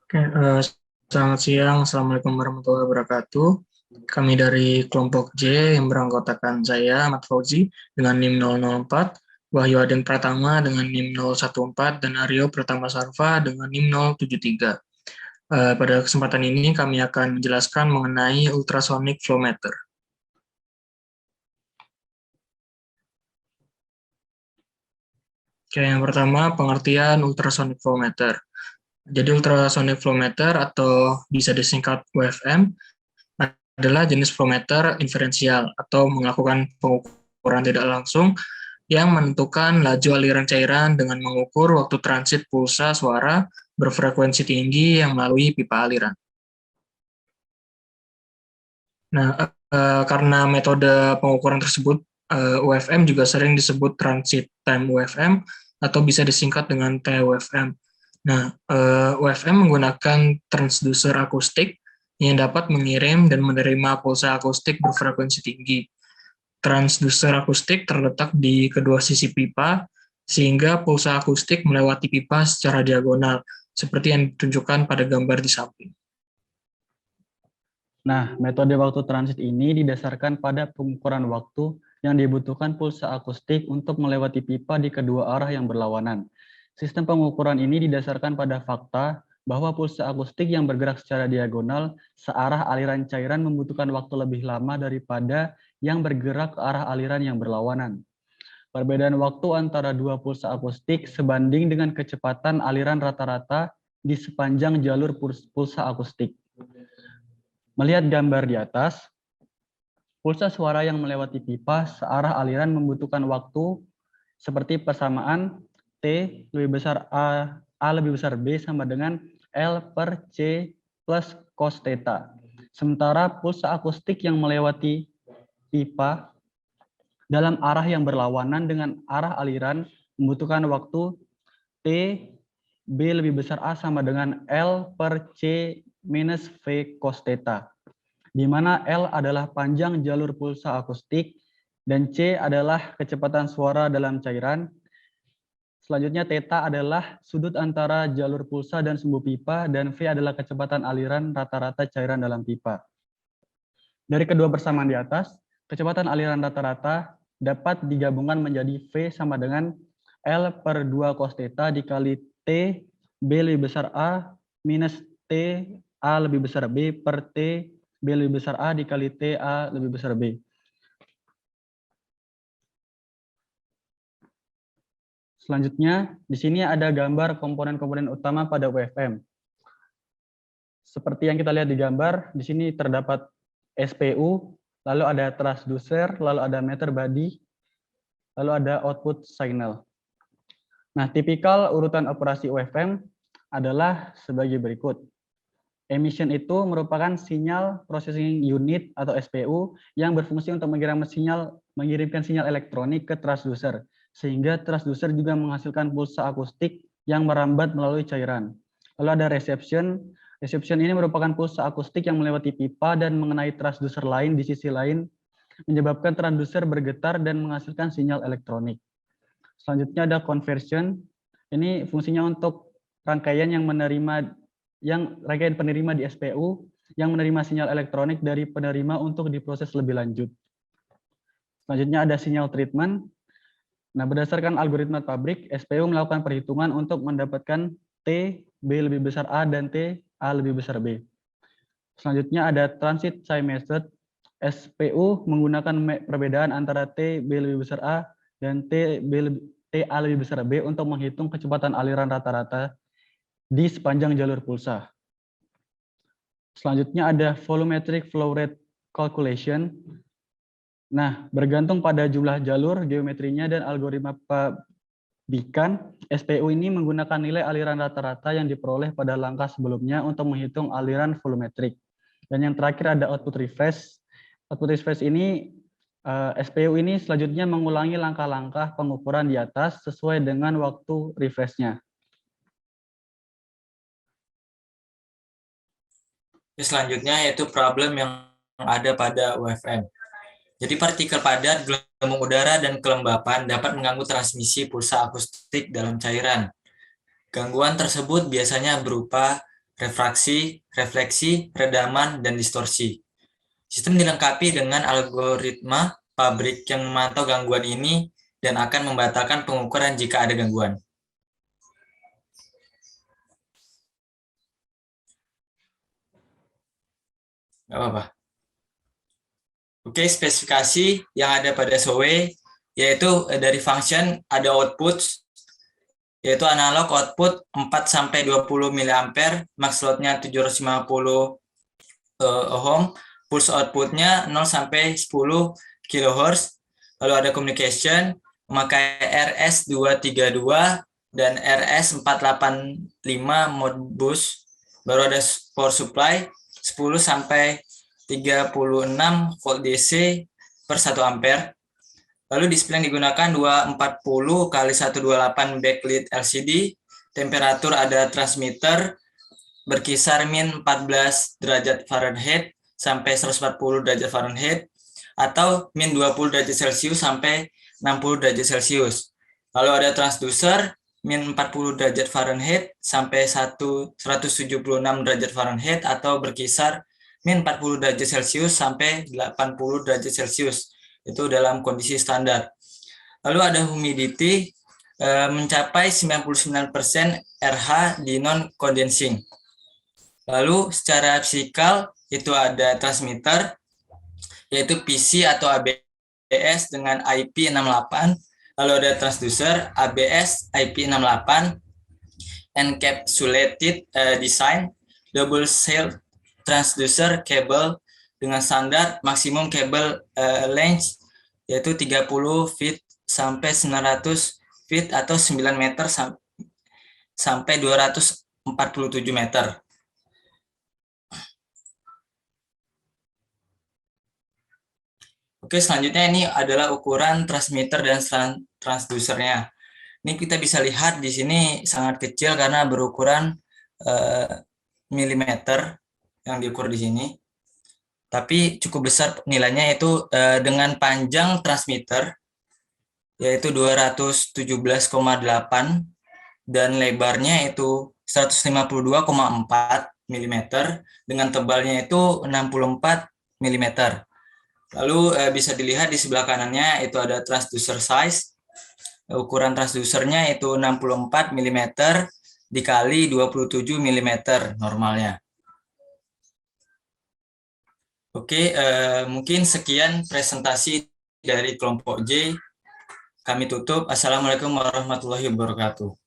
Oke, selamat siang. Assalamualaikum warahmatullahi wabarakatuh. Kami dari kelompok J yang beranggotakan saya, Ahmad Fauzi, dengan NIM 004, Wahyu Aden Pratama dengan NIM 014, dan Aryo Pratama Sarfa dengan NIM 073. Pada kesempatan ini kami akan menjelaskan mengenai ultrasonic flow meter. Oke, yang pertama pengertian ultrasonic flow meter. Jadi ultrasonic flow meter atau bisa disingkat UFM adalah jenis flow meter inferensial atau melakukan pengukuran tidak langsung yang menentukan laju aliran cairan dengan mengukur waktu transit pulsa suara berfrekuensi tinggi yang melalui pipa aliran. Nah, karena metode pengukuran tersebut, UFM juga sering disebut transit time UFM atau bisa disingkat dengan TUFM. Nah, UFM menggunakan transducer akustik yang dapat mengirim dan menerima pulsa akustik berfrekuensi tinggi. Transducer akustik terletak di kedua sisi pipa, sehingga pulsa akustik melewati pipa secara diagonal, seperti yang ditunjukkan pada gambar di samping. Nah, metode waktu transit ini didasarkan pada pengukuran waktu yang dibutuhkan pulsa akustik untuk melewati pipa di kedua arah yang berlawanan. Sistem pengukuran ini didasarkan pada fakta bahwa pulsa akustik yang bergerak secara diagonal searah aliran cairan membutuhkan waktu lebih lama daripada yang bergerak ke arah aliran yang berlawanan. Perbedaan waktu antara dua pulsa akustik sebanding dengan kecepatan aliran rata-rata di sepanjang jalur pulsa akustik. Melihat gambar di atas, pulsa suara yang melewati pipa searah aliran membutuhkan waktu seperti persamaan T lebih besar A lebih besar B sama dengan L per C plus cos theta. Sementara pulsa akustik yang melewati pipa dalam arah yang berlawanan dengan arah aliran membutuhkan waktu T B lebih besar A sama dengan L per C minus V cos theta, di mana L adalah panjang jalur pulsa akustik dan C adalah kecepatan suara dalam cairan. Selanjutnya theta adalah sudut antara jalur pulsa dan sumbu pipa dan V adalah kecepatan aliran rata-rata cairan dalam pipa. Dari kedua persamaan di atas, kecepatan aliran rata-rata dapat digabungkan menjadi V sama dengan L per 2 cos theta dikali T B lebih besar A minus T A lebih besar B per T B lebih besar A dikali T A lebih besar B. Selanjutnya, di sini ada gambar komponen-komponen utama pada UFM. Seperti yang kita lihat di gambar, di sini terdapat SPU, lalu ada transducer, lalu ada meter body, lalu ada output signal. Nah, tipikal urutan operasi UFM adalah sebagai berikut. Emission itu merupakan sinyal processing unit atau SPU yang berfungsi untuk mengirimkan sinyal elektronik ke transducer, sehingga transducer juga menghasilkan pulsa akustik yang merambat melalui cairan. Lalu ada reception. Reception ini merupakan pulsa akustik yang melewati pipa dan mengenai transducer lain di sisi lain, menyebabkan transducer bergetar dan menghasilkan sinyal elektronik. Selanjutnya ada conversion. Ini fungsinya untuk rangkaian penerima di SPU yang menerima sinyal elektronik dari penerima untuk diproses lebih lanjut. Selanjutnya ada sinyal treatment. Nah, berdasarkan algoritma pabrik, SPU melakukan perhitungan untuk mendapatkan T B lebih besar A dan T A lebih besar B. Selanjutnya ada transit time method. SPU menggunakan perbedaan antara T B lebih besar A dan T A lebih besar B untuk menghitung kecepatan aliran rata-rata di sepanjang jalur pulsa. Selanjutnya ada volumetric flow rate calculation. Nah, bergantung pada jumlah jalur, geometrinya, dan algoritma pabrikan, SPU ini menggunakan nilai aliran rata-rata yang diperoleh pada langkah sebelumnya untuk menghitung aliran volumetrik. Dan yang terakhir ada output refresh. Output refresh ini, SPU ini selanjutnya mengulangi langkah-langkah pengukuran di atas sesuai dengan waktu refresh-nya. Selanjutnya yaitu problem yang ada pada UFM. Jadi partikel padat, gelembung udara, dan kelembapan dapat mengganggu transmisi pulsa akustik dalam cairan. Gangguan tersebut biasanya berupa refraksi, refleksi, redaman, dan distorsi. Sistem dilengkapi dengan algoritma pabrik yang memantau gangguan ini dan akan membatalkan pengukuran jika ada gangguan. Nggak apa-apa. Oke, spesifikasi yang ada pada SOW yaitu dari function ada output, yaitu analog output 4-20 mA, max load-nya 750 ohm, pulse output-nya 0-10 kHz, lalu ada communication, memakai RS232 dan RS485 Modbus, baru ada power supply 10-36 volt DC per 1 ampere. Lalu display yang digunakan 240x128 backlit LCD, temperatur ada transmitter berkisar min 14 derajat Fahrenheit sampai 140 derajat Fahrenheit atau min 20 derajat Celcius sampai 60 derajat Celcius. Lalu ada transducer min 40 derajat Fahrenheit sampai 176 derajat Fahrenheit atau berkisar min 40 derajat Celcius sampai 80 derajat Celcius. Itu dalam kondisi standar. Lalu ada humidity mencapai 99% RH di non-condensing. Lalu secara fisikal itu ada transmitter, yaitu PC atau ABS dengan IP68. Lalu ada transducer ABS IP68, encapsulated design, double cell transducer cable dengan standar maksimum kabel length yaitu 30 feet sampai 900 feet atau 9 meter sampai 247 meter. Oke, selanjutnya ini adalah ukuran transmitter dan transducernya. Ini kita bisa lihat di sini sangat kecil karena berukuran milimeter yang diukur di sini. Tapi cukup besar nilainya, yaitu dengan panjang transmitter yaitu 217,8 dan lebarnya itu 152,4 mm dengan tebalnya itu 64 mm. Lalu bisa dilihat di sebelah kanannya itu ada transducer size. Ukuran transducernya itu 64 mm dikali 27 mm normalnya. Oke, mungkin sekian presentasi dari kelompok J. Kami tutup. Assalamualaikum warahmatullahi wabarakatuh.